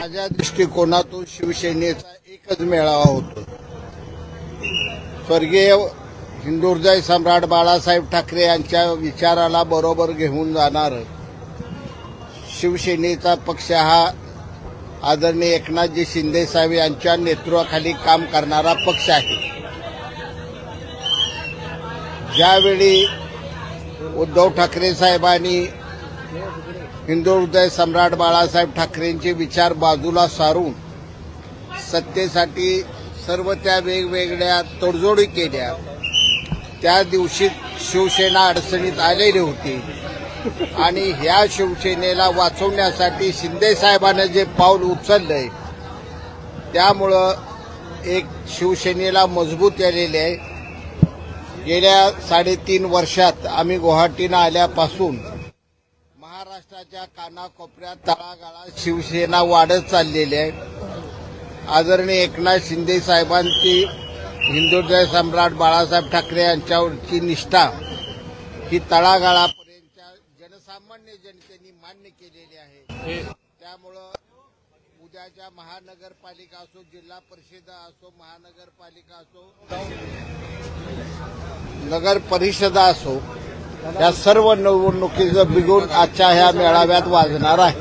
माझ्या दृष्टिकोनातून शिवसेनेचा एकच मेळावा होतो। स्वर्गीय हिंदुहृदय सम्राट बाळासाहेब ठाकरे यांच्या विचाराला बरोबर घेऊन जाणार शिवसेनेचा पक्ष हा आदरणीय एकनाथजी शिंदे साहेब यांच्या नेतृत्वाखाली काम करणारा पक्ष आहे। ज्यावेळी उद्धव ठाकरे साहेबांनी हिंदुहृदय सम्राट बाळासाहेब ठाकरेंचे विचार बाजूला सारून सत्तेसाठी सर्व त्या वेगवेगळ्या तडजोडी केल्या, त्या दिवशी शिवसेना अडचणीत आलेली होती आणि ह्या शिवसेनेला वाचवण्यासाठी शिंदे साहेबांनी जे पाऊल उचललंय त्यामुळं एक शिवसेनेला मजबूत केलेले आहे। गेल्या 3.5 वर्षात आम्ही गुवाहाटीला आल्यापासून महाराष्ट्राच्या कानाकोपऱ्यात तळागाळात शिवसेना वाढत चाललेली आहे। आदरणीय एकनाथ शिंदे साहेबांची हिंदुहृदय सम्राट बाळासाहेब ठाकरे यांच्यावरची निष्ठा ही तळागाळापर्यंतच्या जनसामान्य जनतेने मान्य केलेली आहे। त्यामुळं उद्याच्या महानगरपालिका असो, जिल्हा परिषद असो, महानगरपालिका असो, नगर परिषदा असो, या सर्व निवडणुकीचं बिगुल आजच्या ह्या मेळाव्यात वाजणार आहे।